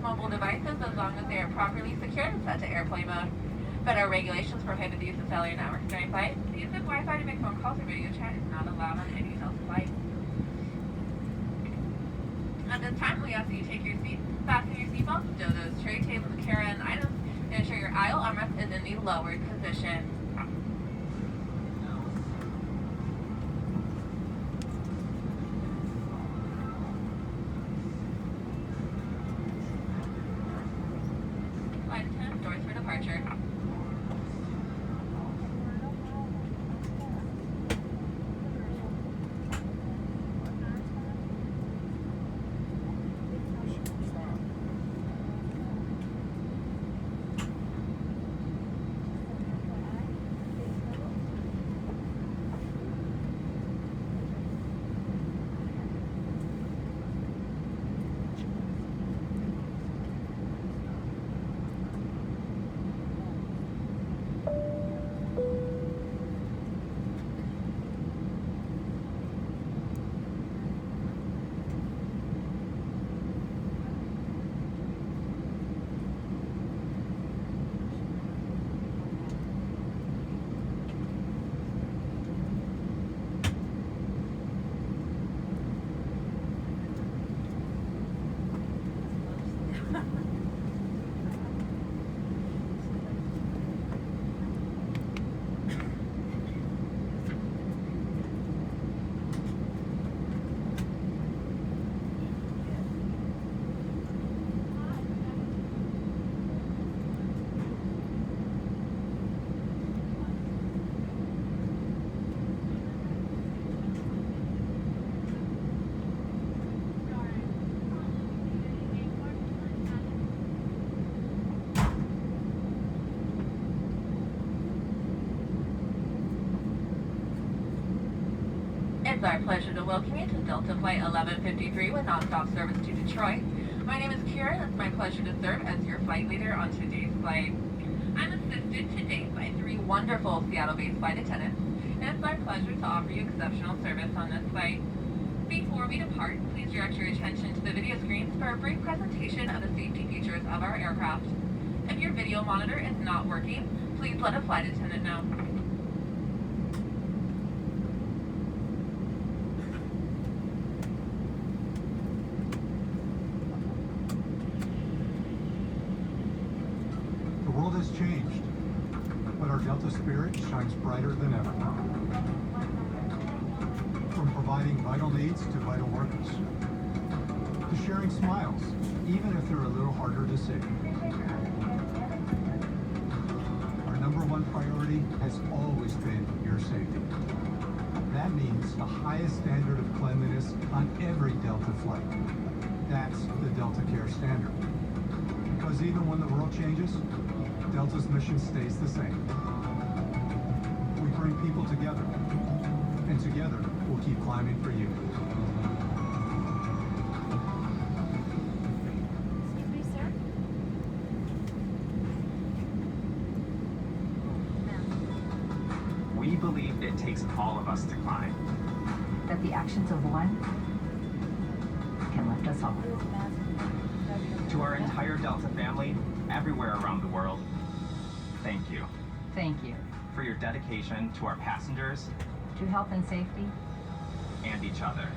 mobile devices as long as they are properly secured and set to airplane mode. Federal regulations prohibit the use of cellular networks during flight. The use of Wi-Fi to make phone calls or video chat is not allowed on any Delta flight. At this time, we ask that you take your seat, fasten your seatbelt, stow those tray tables and carry-on items, and ensure your aisle armrest is in the lowered position. Flight attendants, doors for departure. It's our pleasure to welcome you to Delta Flight 1153 with nonstop service to Detroit. My name is Kira, and it's my pleasure to serve as your flight leader on today's flight. I'm assisted today by 3 wonderful Seattle-based flight attendants, and it's our pleasure to offer you exceptional service on this flight. Before we depart, please direct your attention to the video screens for a brief presentation of the safety features of our aircraft. If your video monitor is not working, please let a flight attendant know. The world has changed, but our Delta spirit shines brighter than ever. From providing vital needs to vital workers, to sharing smiles, even if they're a little harder to see. Our #1 priority has always been your safety. That means the highest standard of cleanliness on every Delta flight. That's the Delta Care standard. Because even when the world changes, Delta's mission stays the same. We bring people together, and together we'll keep climbing for you. Excuse me, sir? We believe it takes all of us to climb. That the actions of one can lift us all. To our entire Delta family, everywhere around the world, thank you Thank you. for your dedication to our passengers To health and safety, and each other.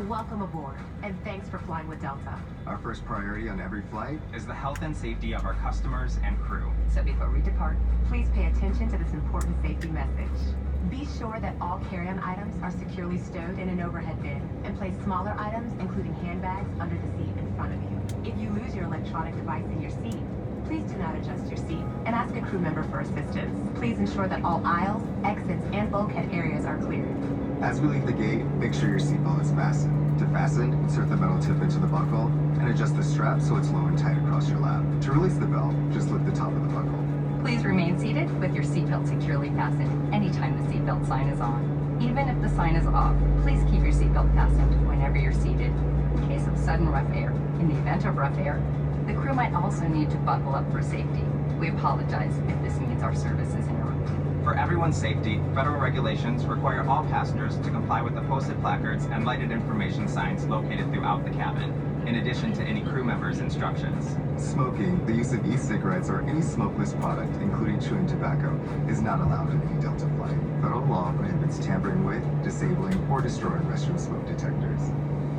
Welcome aboard, and thanks for flying with Delta. Our first priority on every flight. Is the health and safety of our customers and crew. so before we depart, Please pay attention to this important safety message. Be sure that all carry-on items are securely stowed in an overhead bin, and place smaller items, including handbags, under the seat in front of you. If you lose your electronic device in your seat, please do not adjust your seat and ask a crew member for assistance. Please ensure that all aisles, exits, and bulkhead areas are cleared. As we leave the gate, make sure your seatbelt is fastened. To fasten, insert the metal tip into the buckle and adjust the strap so it's low and tight across your lap. To release the belt, just lift the top of the buckle. please remain seated with your seatbelt securely fastened anytime the seatbelt sign is on. Even if the sign is off, please keep your seatbelt fastened whenever you're seated. In case of sudden rough air, in the event of rough air, the crew might also need to buckle up for safety. We apologize if this means our service is interrupted. For everyone's safety, federal regulations require all passengers to comply with the posted placards and lighted information signs located throughout the cabin, in addition to any crew members' instructions. Smoking, the use of e-cigarettes, or any smokeless product, including chewing tobacco, is not allowed on any Delta flight. Federal law prohibits tampering with, disabling, or destroying restroom smoke detectors.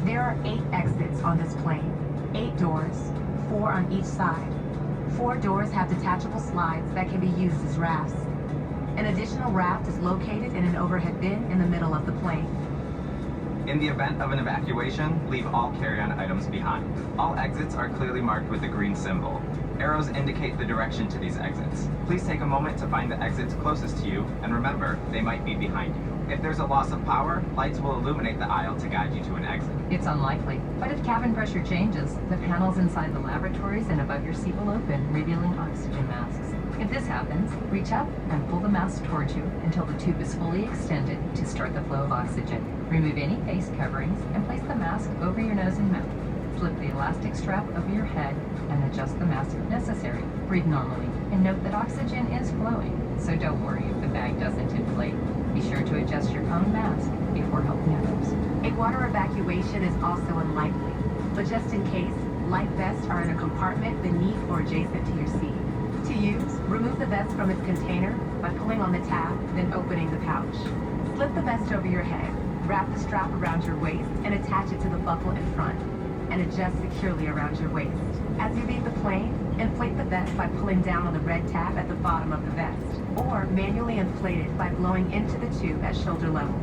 There are 8 exits on this plane. 8 doors, 4 on each side. 4 doors have detachable slides that can be used as rafts. An additional raft is located in an overhead bin in the middle of the plane. In the event of an evacuation, leave all carry-on items behind. All exits are clearly marked with a green symbol. Arrows indicate the direction to these exits. Please take a moment to find the exits closest to you, and remember, they might be behind you. If there's a loss of power, lights will illuminate the aisle to guide you to an exit. It's unlikely, but if cabin pressure changes, the panels inside the lavatories and above your seat will open, revealing oxygen masks. If this happens, reach up and pull the mask towards you until the tube is fully extended to start the flow of oxygen. Remove any face coverings and place the mask over your nose and mouth. Slip the elastic strap over your head and adjust the mask if necessary. Breathe normally and note that oxygen is flowing, so don't worry if the bag doesn't inflate. Be sure to adjust your own mask before helping others. A water evacuation is also unlikely, but just in case, life vests are in a compartment beneath or adjacent to your seat. To use, remove the vest from its container by pulling on the tab, then opening the pouch. Slip the vest over your head, wrap the strap around your waist, and attach it to the buckle in front, and adjust securely around your waist. As you leave the plane, inflate the vest by pulling down on the red tab at the bottom of the vest, or manually inflate it by blowing into the tube at shoulder level.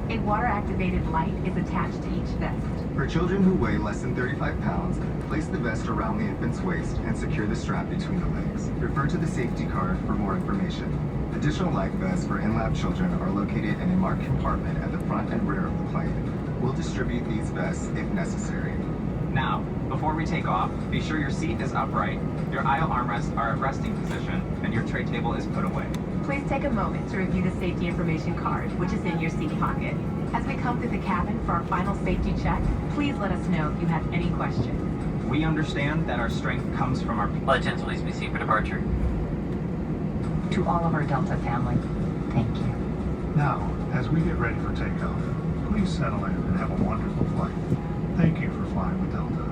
A water-activated light is attached to each vest. For children who weigh less than 35 pounds, place the vest around the infant's waist and secure the strap between the legs. Refer to the safety card for more information. Additional life vests for in-lab children are located in a marked compartment at the front and rear of the plane. We'll distribute these vests if necessary. Now, before we take off, be sure your seat is upright, your aisle armrests are at resting position, and your tray table is put away. Please take a moment to review the safety information card, which is in your seat pocket. As we come through the cabin for our final safety check, please let us know if you have any questions. We understand that our strength comes from our Flight attendants, please be seated for departure. To all of our Delta family, thank you. Now, as we get ready for takeoff, please settle in and have a wonderful flight. Thank you for flying with Delta.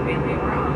family were on